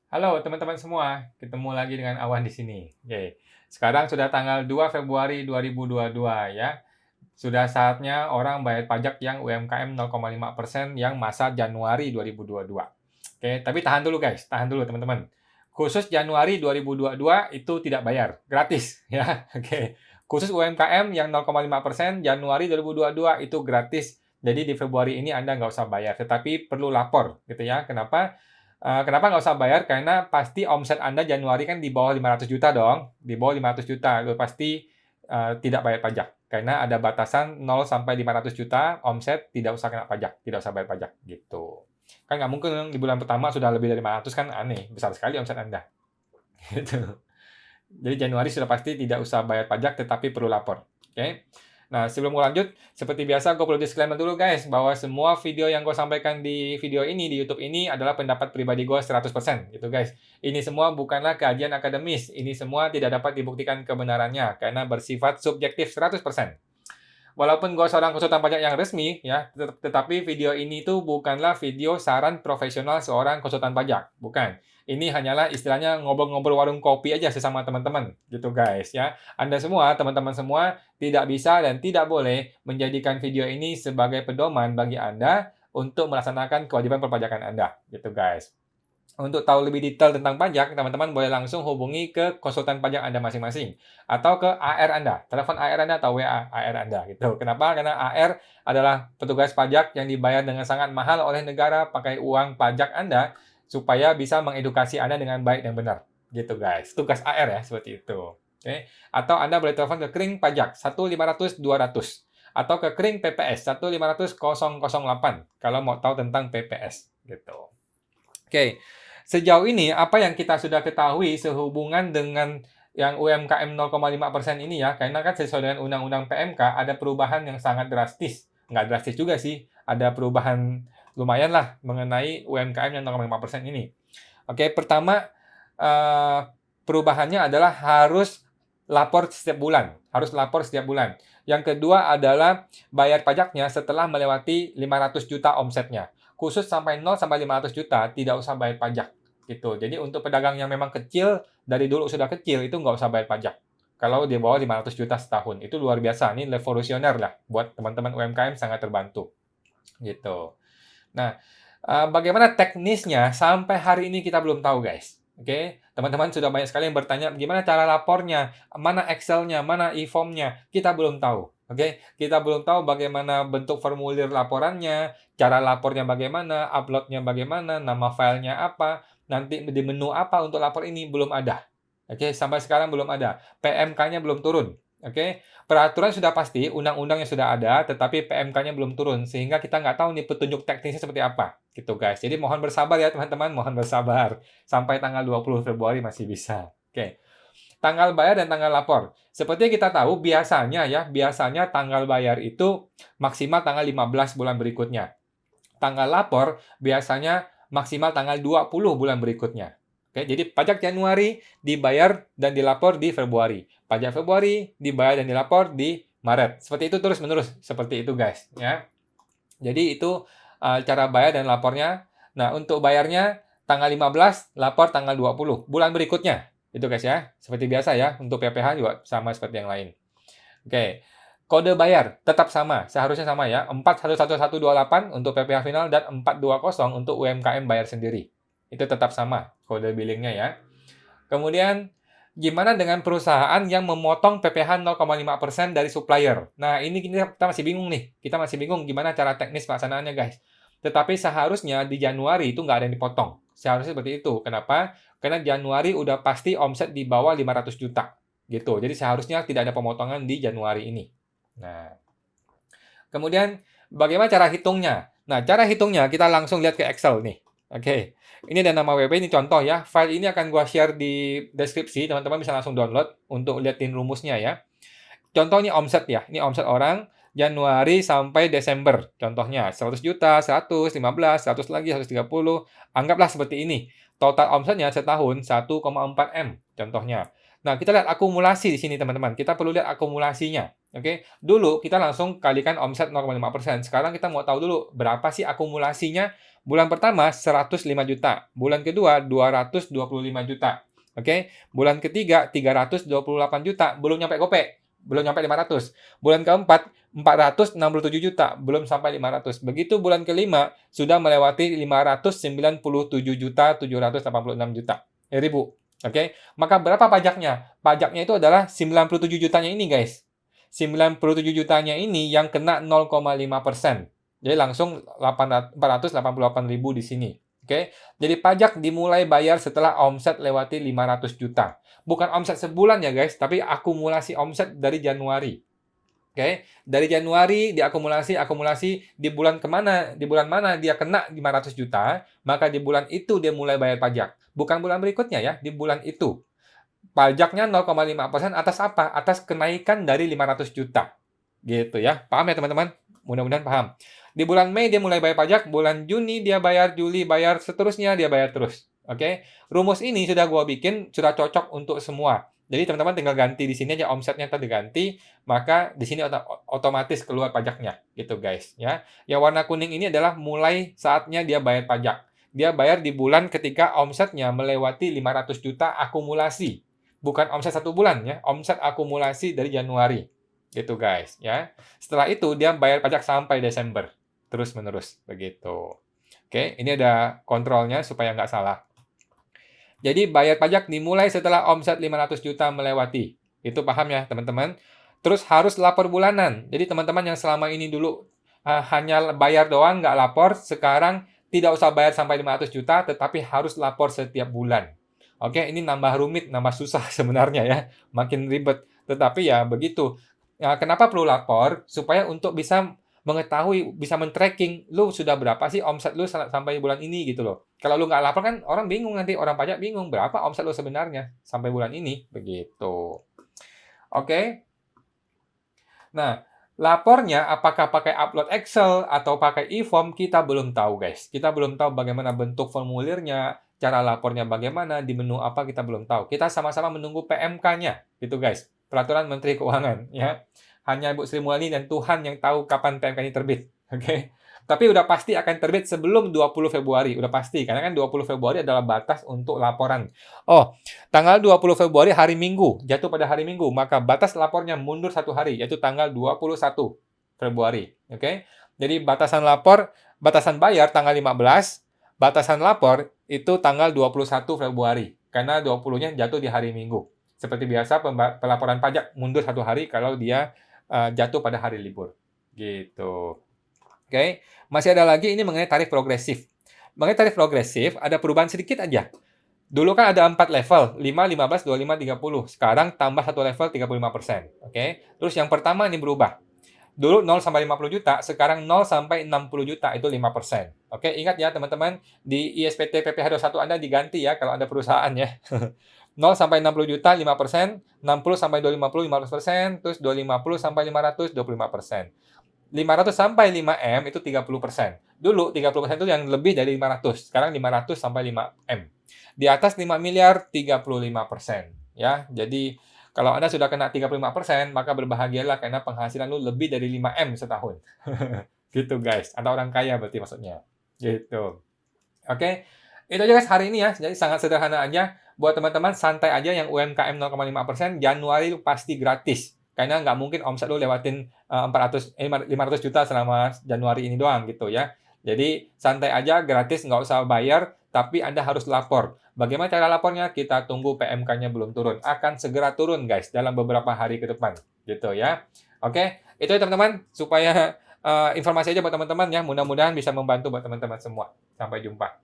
Halo teman-teman semua, ketemu lagi dengan Awan di sini. Oke, sekarang sudah tanggal 2 Februari 2022 ya. Sudah saatnya orang bayar pajak yang UMKM 0,5% yang masa Januari 2022. Oke, tapi tahan dulu guys, tahan dulu teman-teman. Khusus Januari 2022 itu tidak bayar, gratis ya. Oke. Khusus UMKM yang 0,5% Januari 2022 itu gratis. Jadi di Februari ini Anda nggak usah bayar, tetapi perlu lapor gitu ya. Kenapa nggak usah bayar? Karena pasti omset Anda Januari kan di bawah 500 juta dong, di bawah 500 juta, itu pasti tidak bayar pajak. Karena ada batasan 0 sampai 500 juta omset tidak usah kena pajak, tidak usah bayar pajak gitu. Kan nggak mungkin dong di bulan pertama sudah lebih dari 500 kan aneh, besar sekali omset Anda. Gitu. Jadi Januari sudah pasti tidak usah bayar pajak tetapi perlu lapor. Oke. Nah, sebelum gue lanjut, seperti biasa gue perlu disclaimer dulu guys, bahwa semua video yang gue sampaikan di video ini, di YouTube ini adalah pendapat pribadi gue 100%, gitu guys. Ini semua bukanlah kajian akademis, ini semua tidak dapat dibuktikan kebenarannya, karena bersifat subjektif 100%. Walaupun gue seorang konsultan pajak yang resmi, ya, tetapi video ini tuh bukanlah video saran profesional seorang konsultan pajak, bukan. Ini hanyalah istilahnya ngobrol-ngobrol warung kopi aja sesama teman-teman, gitu guys ya. Anda semua, teman-teman semua, tidak bisa dan tidak boleh menjadikan video ini sebagai pedoman bagi Anda untuk melaksanakan kewajiban perpajakan Anda, gitu guys. Untuk tahu lebih detail tentang pajak, teman-teman boleh langsung hubungi ke konsultan pajak Anda masing-masing atau ke AR Anda, telepon AR Anda atau WA AR Anda gitu. Kenapa? Karena AR adalah petugas pajak yang dibayar dengan sangat mahal oleh negara pakai uang pajak Anda supaya bisa mengedukasi Anda dengan baik dan benar. Gitu guys. Tugas AR ya, seperti itu. Oke. Atau Anda boleh telepon ke Kering Pajak 1500200 atau ke Kering PPS 1500008 kalau mau tahu tentang PPS gitu. Oke, sejauh ini apa yang kita sudah ketahui sehubungan dengan yang UMKM 0,5% ini ya, karena kan sesuai dengan Undang-Undang PMK ada perubahan yang sangat drastis. Nggak drastis juga sih, ada perubahan lumayan lah mengenai UMKM yang 0,5% ini. Oke, pertama eh, perubahannya adalah harus lapor setiap bulan, harus lapor setiap bulan. Yang kedua adalah bayar pajaknya setelah melewati 500 juta omsetnya. Khusus sampai 0 sampai 500 juta tidak usah bayar pajak gitu. Jadi untuk pedagang yang memang kecil dari dulu sudah kecil itu nggak usah bayar pajak. Kalau di bawah 500 juta setahun itu luar biasa. Ini revolusioner lah buat teman-teman UMKM sangat terbantu gitu. Nah, bagaimana teknisnya sampai hari ini kita belum tahu guys. Oke, teman-teman sudah banyak sekali yang bertanya gimana cara lapornya, mana Excel-nya, mana e-form-nya, kita belum tahu. Oke, kita belum tahu bagaimana bentuk formulir laporannya, cara lapornya bagaimana, upload-nya bagaimana, nama filenya apa, nanti di menu apa untuk lapor ini belum ada. Oke, sampai sekarang belum ada. PMK-nya belum turun. Oke, peraturan sudah pasti, undang-undangnya sudah ada, tetapi PMK-nya belum turun, sehingga kita nggak tahu nih petunjuk teknisnya seperti apa, gitu guys. Jadi mohon bersabar ya teman-teman, mohon bersabar. Sampai tanggal 20 Februari masih bisa. Oke, tanggal bayar dan tanggal lapor. Seperti kita tahu, biasanya tanggal bayar itu maksimal tanggal 15 bulan berikutnya. Tanggal lapor biasanya maksimal tanggal 20 bulan berikutnya. Oke, jadi pajak Januari dibayar dan dilapor di Februari. Pajak Februari dibayar dan dilapor di Maret. Seperti itu terus-menerus. Seperti itu guys. Ya. Jadi itu cara bayar dan lapornya. Nah, untuk bayarnya tanggal 15, lapor tanggal 20. Bulan berikutnya. Itu guys ya. Seperti biasa ya. Untuk PPh juga sama seperti yang lain. Oke. Kode bayar tetap sama, seharusnya sama ya. 411128 untuk PPh final dan 420 untuk UMKM bayar sendiri. Itu tetap sama kode billingnya ya. Kemudian gimana dengan perusahaan yang memotong PPh 0,5% dari supplier? Nah, ini kita masih bingung nih. Kita masih bingung gimana cara teknis pelaksanaannya, guys. Tetapi seharusnya di Januari itu nggak ada yang dipotong. Seharusnya seperti itu. Kenapa? Karena Januari udah pasti omset di bawah 500 juta. Gitu. Jadi seharusnya tidak ada pemotongan di Januari ini. Nah, kemudian bagaimana cara hitungnya? Nah, cara hitungnya kita langsung lihat ke Excel nih. Oke, ini ada nama WP, ini contoh ya. File ini akan gua share di deskripsi, teman-teman bisa langsung download untuk liatin rumusnya ya. Contoh ini omset ya, ini omset orang Januari sampai Desember. Contohnya 100 juta, 100, 15, 100 lagi, 130. Anggaplah seperti ini. Total omsetnya setahun 1,4 M contohnya. Nah, kita lihat akumulasi di sini teman-teman. Kita perlu lihat akumulasinya. Oke, dulu kita langsung kalikan omset 0,5%. Sekarang kita mau tahu dulu berapa sih akumulasinya. Bulan pertama 105 juta, bulan kedua 225 juta. Oke, bulan ketiga 328 juta, belum nyampe gopek, belum nyampe 500. Bulan keempat 467 juta, belum sampai 500. Begitu bulan kelima sudah melewati 597 juta 786 juta ribu. Oke, maka berapa pajaknya? Pajaknya itu adalah 97 jutanya ini, guys. 97 jutanya ini yang kena 0,5%. Jadi langsung 488.000 di sini. Oke. Jadi pajak dimulai bayar setelah omset lewati 500 juta. Bukan omset sebulan ya guys, tapi akumulasi omset dari Januari. Oke, dari Januari diakumulasi di bulan kemana, di bulan mana dia kena 500 juta, maka di bulan itu dia mulai bayar pajak. Bukan bulan berikutnya ya, di bulan itu. Pajaknya 0,5% atas apa? Atas kenaikan dari 500 juta. Gitu ya. Paham ya teman-teman? Mudah-mudahan paham. Di bulan Mei dia mulai bayar pajak, bulan Juni dia bayar, Juli bayar, seterusnya dia bayar terus. Oke? Rumus ini sudah gua bikin, sudah cocok untuk semua. Jadi teman-teman tinggal ganti di sini aja omsetnya tadi diganti, maka di sini otomatis keluar pajaknya gitu guys ya. Yang warna kuning ini adalah mulai saatnya dia bayar pajak. Dia bayar di bulan ketika omsetnya melewati 500 juta akumulasi. Bukan omset 1 bulan ya, omset akumulasi dari Januari. Gitu guys ya. Setelah itu dia bayar pajak sampai Desember. Terus-menerus begitu. Oke, ini ada kontrolnya supaya nggak salah. Jadi bayar pajak dimulai setelah omset 500 juta melewati. Itu paham ya teman-teman? Terus harus lapor bulanan. Jadi teman-teman yang selama ini dulu hanya bayar doang nggak lapor, sekarang tidak usah bayar sampai 500 juta, tetapi harus lapor setiap bulan. Oke, ini nambah rumit, nambah susah sebenarnya ya, makin ribet. Tetapi ya begitu. Ya, kenapa perlu lapor? Supaya untuk bisa mengetahui, bisa men-tracking, lu sudah berapa sih omset lu sampai bulan ini gitu loh. Kalau lu nggak lapor kan orang bingung nanti, orang pajak bingung berapa omset lu sebenarnya sampai bulan ini, begitu. Oke. Nah, lapornya apakah pakai upload Excel atau pakai e-form kita belum tahu guys. Kita belum tahu bagaimana bentuk formulirnya, cara lapornya bagaimana, di menu apa kita belum tahu. Kita sama-sama menunggu PMK-nya, gitu guys. Peraturan Menteri Keuangan, ya. Hanya Ibu Sri Mulyani dan Tuhan yang tahu kapan PMK ini terbit, oke. Tapi udah pasti akan terbit sebelum 20 Februari, udah pasti. Karena kan 20 Februari adalah batas untuk laporan. Oh, tanggal 20 Februari hari Minggu, jatuh pada hari Minggu, maka batas lapornya mundur 1 hari, yaitu tanggal 21 Februari, oke. Jadi batasan bayar tanggal 15, batasan lapor itu tanggal 21 Februari, karena 20-nya jatuh di hari Minggu. Seperti biasa, pelaporan pajak mundur 1 hari kalau dia jatuh pada hari libur. Gitu. Oke, masih ada lagi ini mengenai tarif progresif. Mengenai tarif progresif, ada perubahan sedikit aja. Dulu kan ada 4 level, 5, 15, 25, 30. Sekarang tambah 1 level 35%. Oke, terus yang pertama ini berubah. Dulu 0 sampai 50 juta, sekarang 0 sampai 60 juta, itu 5%. Oke, ingat ya teman-teman, di ISPT PPh 21 Anda diganti ya kalau Anda perusahaan ya. 0 sampai 60 juta 5%, 60 sampai 250 15%, terus 250 sampai 500 25%. 500 sampai 5M itu 30%. Dulu 30% itu yang lebih dari 500, sekarang 500 sampai 5M. Di atas 5 miliar 35%, ya. Jadi kalau Anda sudah kena 35%, maka berbahagialah karena penghasilan lu lebih dari 5M setahun. Gitu guys. Anda orang kaya berarti maksudnya. Gitu. Oke. Itu aja guys hari ini ya. Jadi sangat sederhana aja. Buat teman-teman santai aja yang UMKM 0,5%, Januari itu pasti gratis. Karena nggak mungkin omset lu lewatin 500 juta selama Januari ini doang gitu ya. Jadi santai aja, gratis, nggak usah bayar, tapi Anda harus lapor. Bagaimana cara lapornya? Kita tunggu PMK-nya belum turun. Akan segera turun guys dalam beberapa hari ke depan. Gitu ya. Oke, itu ya teman-teman. Supaya informasi aja buat teman-teman ya. Mudah-mudahan bisa membantu buat teman-teman semua. Sampai jumpa.